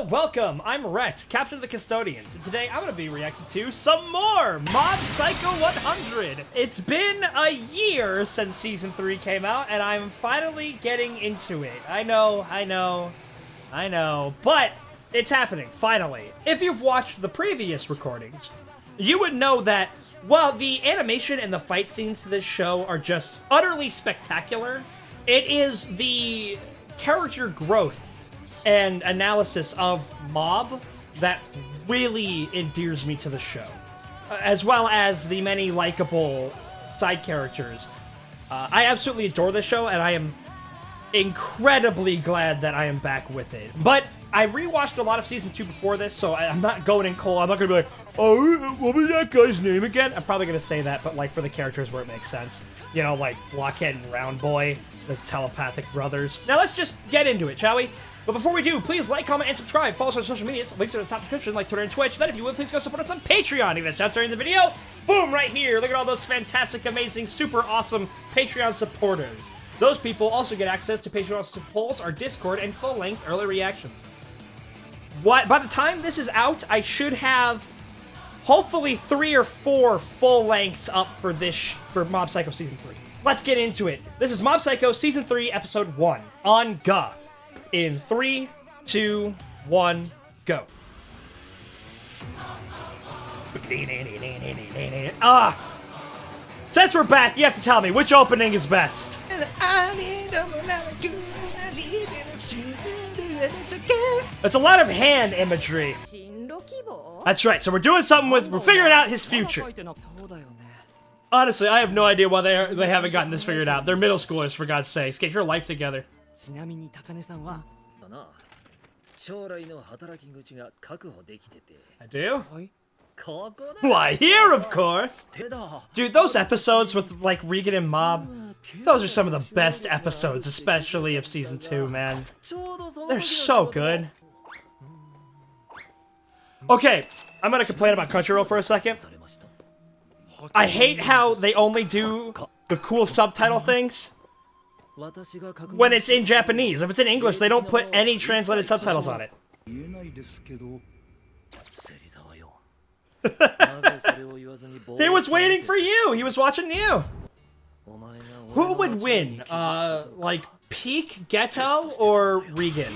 welcome! I'm Rhett, Captain of the Custodians, and today I'm going to be reacting to some more Mob Psycho 100! It's been a year since Season 3 came out, and I'm finally getting into it. I know, but it's happening, finally. If you've watched the previous recordings, you would know that, while the animation and the fight scenes to this show are just utterly spectacular, it is the character growth and analysis of Mob that really endears me to the show, as well as the many likable side characters. I absolutely adore this show, and I am incredibly glad that I am back with it. But I rewatched a lot of Season 2 before this, so I'm not going in cold. I'm not going to be like, oh, what was that guy's name again? I'm probably going to say that, but like for the characters where it makes sense. You know, like Blockhead and Round Boy, the telepathic brothers. Now let's just get into it, shall we? But before we do, please like, comment, and subscribe. Follow us on social medias. Links are in the top description, like Twitter and Twitch. Then if you would, please go support us on Patreon. Even a shout during the video. Boom, right here. Look at all those fantastic, amazing, super awesome Patreon supporters. Those people also get access to Patreon polls, our Discord, and full-length early reactions. By the time this is out, I should have hopefully 3 or 4 full lengths up for for Mob Psycho Season 3. Let's get into it. This is Mob Psycho Season 3, Episode 1, on Ga. In 3, 2, 1, go. Since we're back, you have to tell me which opening is best. It's a lot of hand imagery. That's right, so we're doing something we're figuring out his future. Honestly, I have no idea why they haven't gotten this figured out. They're middle schoolers, for God's sakes. Get your life together. I do? Why, here, of course! Dude, those episodes with, like, Regan and Mob, those are some of the best episodes, especially of Season 2, man. They're so good. Okay, I'm gonna complain about Crunchyroll for a second. I hate how they only do the cool subtitle things when it's in Japanese. If it's in English, they don't put any translated subtitles on it. He was waiting for you! He was watching you! Who would win? Like, Peak, Geto, or Regan?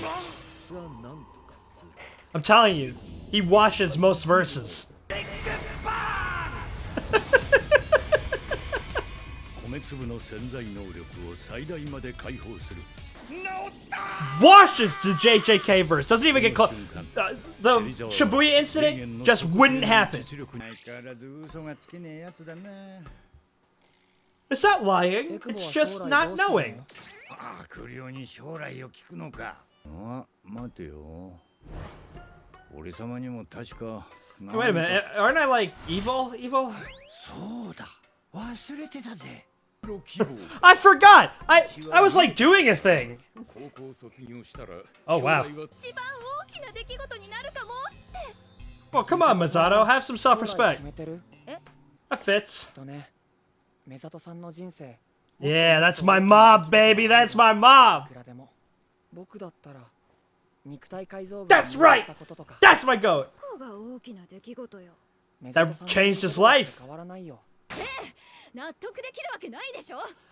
I'm telling you, he watches most verses. Washes the JJK verse. Doesn't even get close. The Shibuya incident just wouldn't happen. It's not lying. It's just not knowing. Wait a minute. Aren't I like evil? Evil? I forgot! I was like doing a thing. Oh wow. Well, come on, Misato, have some self-respect. That fits. Yeah, that's my mob, baby. That's my mob. That's right. That's my goat. That changed his life. I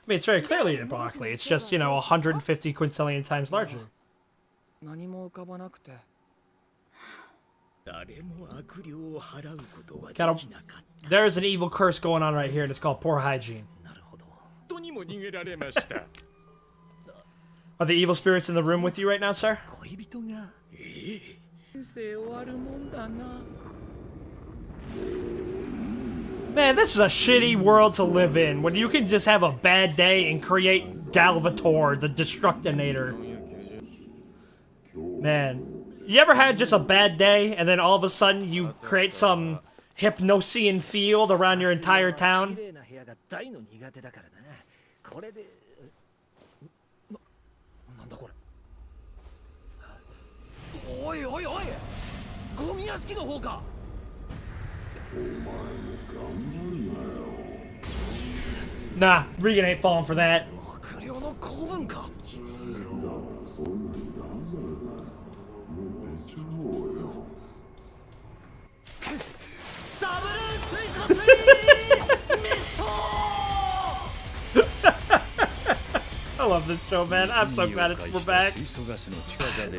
mean, it's very clearly in broccoli. It's just, you know, 150 quintillion times larger. There's an evil curse going on right here, and it's called poor hygiene. Are the evil spirits in the room with you right now, sir? Man, this is a shitty world to live in, when you can just have a bad day and create Galvator, the Destructinator. Man, you ever had just a bad day, and then all of a sudden you create some Hypnosian field around your entire town? Nah, Regan ain't falling for that. love this show, man. I'm so glad we're back.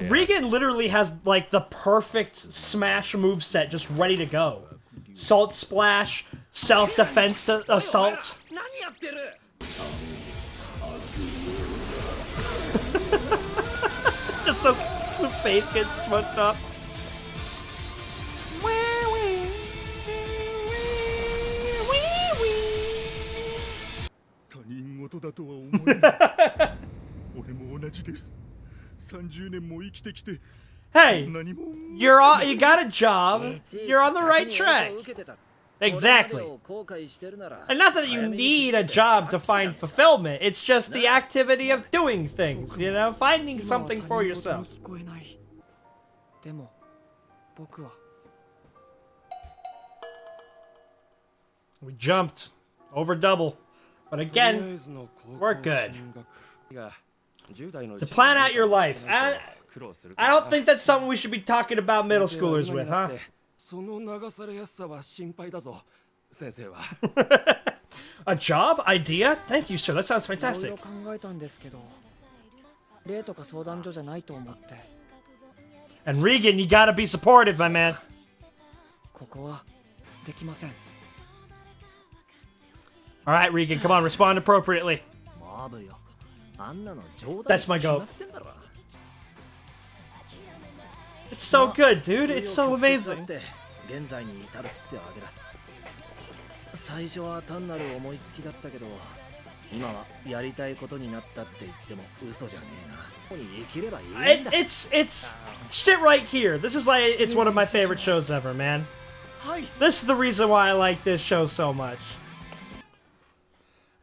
Regan literally has, like, the perfect Smash moveset just ready to go. Salt Splash, self-defense assault. Just the face gets smushed up. Hey, you got a job. You're on the right track. Exactly. And not that you need a job to find fulfillment. It's just the activity of doing things, you know, finding something for yourself. We jumped over double. But again, we're good. To plan out your life. I don't think that's something we should be talking about middle schoolers with, huh? A job? Idea? Thank you, sir. That sounds fantastic. And Regan, you gotta be supportive, my man. Alright, Regan, come on, respond appropriately. That's my goat. It's so good, dude. It's so amazing. It's shit right here. This is like, it's one of my favorite shows ever, man. This is the reason why I like this show so much.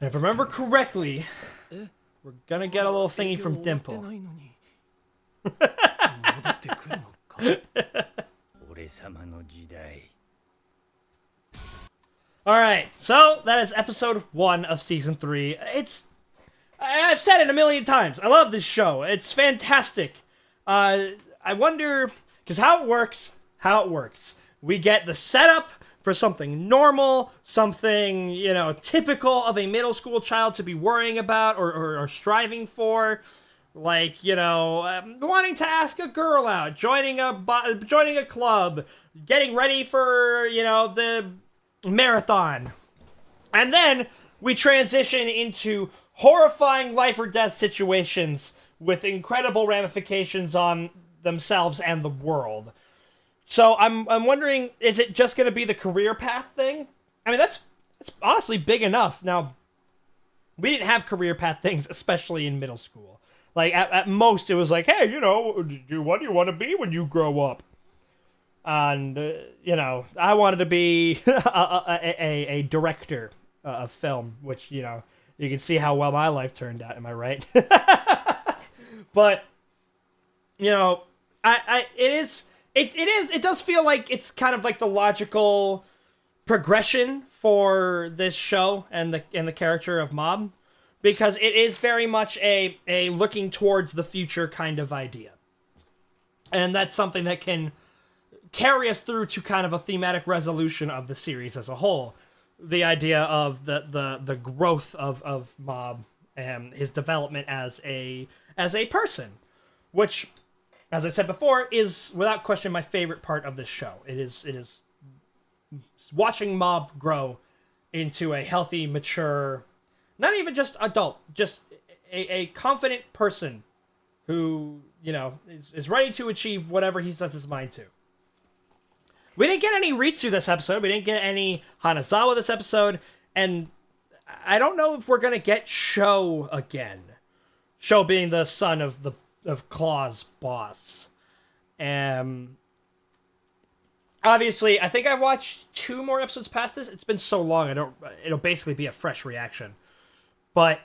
And if I remember correctly, we're gonna get a little thingy from Dimple. Alright, so that is episode 1 of season 3. I've said it a million times. I love this show. It's fantastic. I wonder, because how it works. We get the setup for something normal, something, you know, typical of a middle school child to be worrying about or striving for. Like, you know, wanting to ask a girl out, joining a club, getting ready for, you know, the marathon. And then we transition into horrifying life or death situations with incredible ramifications on themselves and the world. So I'm wondering, is it just going to be the career path thing? I mean, that's honestly big enough. Now, we didn't have career path things, especially in middle school. Like, at most, it was like, hey, you know, what do you want to be when you grow up? And, you know, I wanted to be a director of film, which, you know, you can see how well my life turned out, am I right? But, you know, it does feel like it's kind of like the logical progression for this show and the character of Mob, because it is very much a looking towards the future kind of idea. And that's something that can carry us through to kind of a thematic resolution of the series as a whole. The idea of the growth of Mob and his development as a person, which, as I said before, is without question my favorite part of this show. It is watching Mob grow into a healthy, mature, not even just adult, just a confident person who, you know, is ready to achieve whatever he sets his mind to. We didn't get any Ritsu this episode. We didn't get any Hanazawa this episode. And I don't know if we're going to get Sho again. Sho being the son of Claw's boss. Obviously, I think I've watched 2 more episodes past this. It's been so long, it'll basically be a fresh reaction. But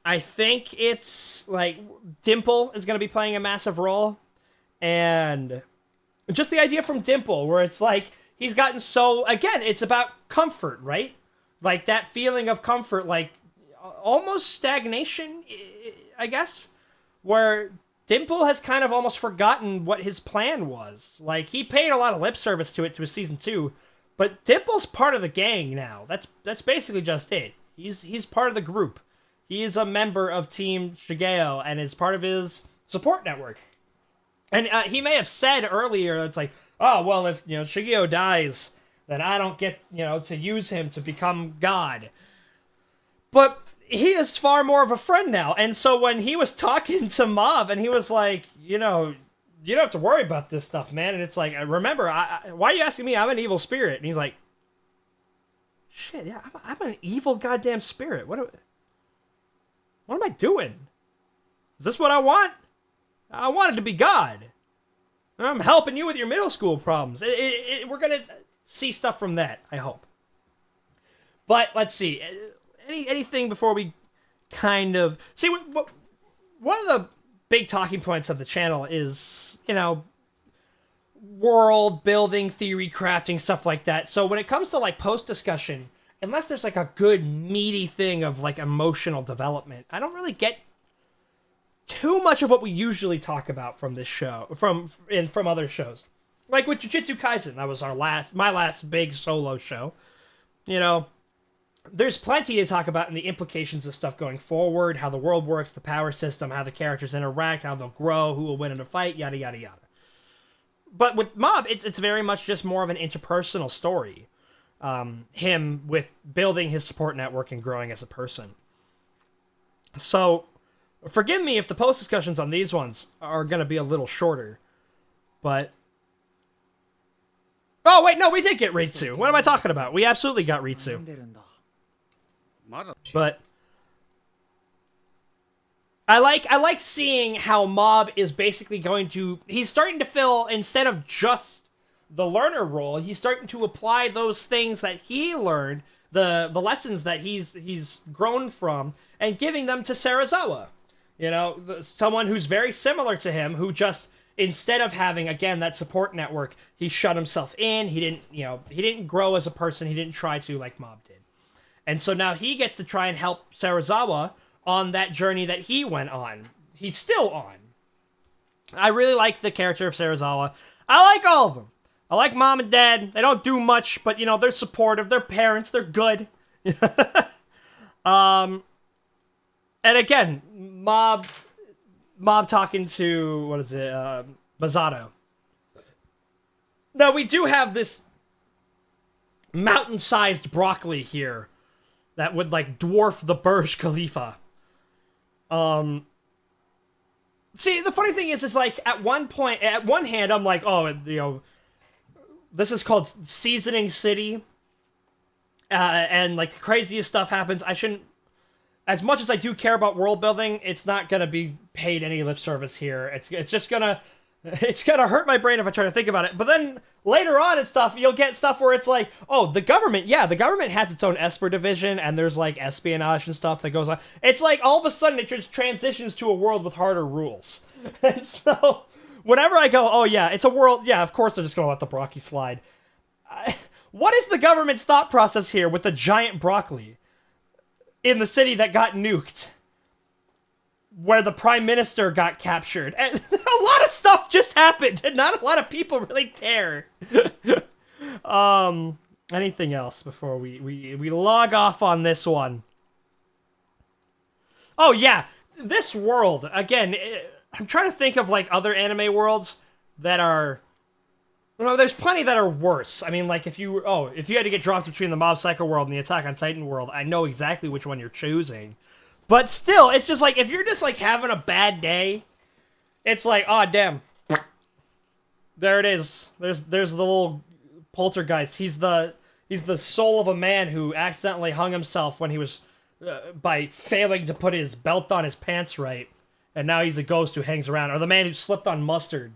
I think it's, like, Dimple is going to be playing a massive role. And just the idea from Dimple, where it's like, he's gotten so, again, it's about comfort, right? Like, that feeling of comfort, like, almost stagnation, I guess? Where Dimple has kind of almost forgotten what his plan was. Like, he paid a lot of lip service to it to season 2, but Dimple's part of the gang now. That's basically just it. He's part of the group. He is a member of Team Shigeo and is part of his support network. And he may have said earlier, it's like, oh, well, if, Shigeo dies, then I don't get, to use him to become God. But he is far more of a friend now. And so when he was talking to Mob and he was like, you don't have to worry about this stuff, man. And it's like, remember, why are you asking me? I'm an evil spirit. And he's like, shit, yeah, I'm an evil goddamn spirit. What am I doing? Is this what I want? I wanted to be God. I'm helping you with your middle school problems. We're going to see stuff from that, I hope. But let's see. Anything before we kind of... See, one of the big talking points of the channel is, world building, theory crafting, stuff like that. So when it comes to, like, post-discussion, unless there's, like, a good, meaty thing of, like, emotional development, I don't really get too much of what we usually talk about from this show, from other shows. Like with Jujutsu Kaisen, that was my last big solo show. There's plenty to talk about in the implications of stuff going forward, how the world works, the power system, how the characters interact, how they'll grow, who will win in a fight, yada, yada, yada. But with Mob, it's very much just more of an interpersonal story. Him with building his support network and growing as a person. So, forgive me if the post-discussions on these ones are going to be a little shorter. But... Oh, wait, no, we did get Ritsu. What am I talking about? We absolutely got Ritsu. But... I like seeing how Mob is basically going to... He's starting to fill, instead of just the learner role, he's starting to apply those things that he learned, the lessons that he's grown from, and giving them to Serizawa. Someone who's very similar to him, who just, instead of having, again, that support network, he shut himself in, he didn't grow as a person, he didn't try to like Mob did. And so now he gets to try and help Serizawa on that journey that he went on. He's still on. I really like the character of Serizawa. I like all of them. I like Mom and Dad. They don't do much, but, they're supportive. They're parents. They're good. And again, Mob talking to, what is it, Masato. Now, we do have this mountain-sized broccoli here that would, like, dwarf the Burj Khalifa. See, the funny thing is like, at one hand, I'm like, oh, this is called Seasoning City, and, like, the craziest stuff happens. I shouldn't... As much as I do care about world building, it's not gonna be paid any lip service here. It's just gonna... It's gonna hurt my brain if I try to think about it. But then, later on and stuff, you'll get stuff where it's like, oh, the government has its own Esper division, and there's, like, espionage and stuff that goes on. It's like, all of a sudden, it just transitions to a world with harder rules. And so, whenever I go, oh, yeah, it's a world, yeah, of course they're just gonna let the broccoli slide. What is the government's thought process here with the giant broccoli in the city that got nuked? Where the prime minister got captured. And a lot of stuff just happened, and not a lot of people really care. Anything else before we log off on this one? Oh, yeah. This world, again, I'm trying to think of, like, other anime worlds that are... there's plenty that are worse. I mean, like, if you had to get dropped between the Mob Psycho world and the Attack on Titan world, I know exactly which one you're choosing. But still, it's just like, if you're just, like, having a bad day, it's like, oh, damn. There it is. There's the little poltergeist. He's the soul of a man who accidentally hung himself when he was, by failing to put his belt on his pants right. And now he's a ghost who hangs around. Or the man who slipped on mustard.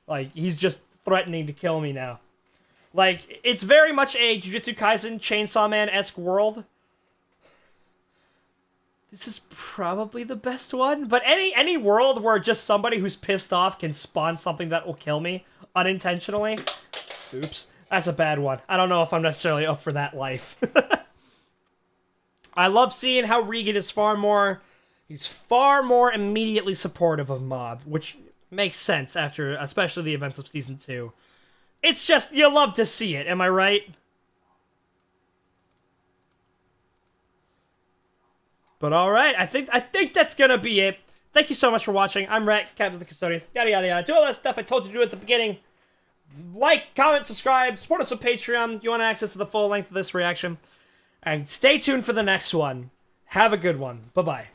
Like, he's just threatening to kill me now. Like, it's very much a Jujutsu Kaisen Chainsaw Man-esque world. This is probably the best one, but any world where just somebody who's pissed off can spawn something that will kill me unintentionally. Oops, that's a bad one. I don't know if I'm necessarily up for that life. I love seeing how Regan is he's far more immediately supportive of Mob, which makes sense after, especially the events of Season 2. It's just, you love to see it, am I right? But all right, I think that's gonna be it. Thank you so much for watching. I'm Rhett, Captain of the Custodians, yada yada yada. Do all that stuff I told you to do at the beginning. Like, comment, subscribe, support us on Patreon. You want access to the full length of this reaction. And stay tuned for the next one. Have a good one. Bye-bye.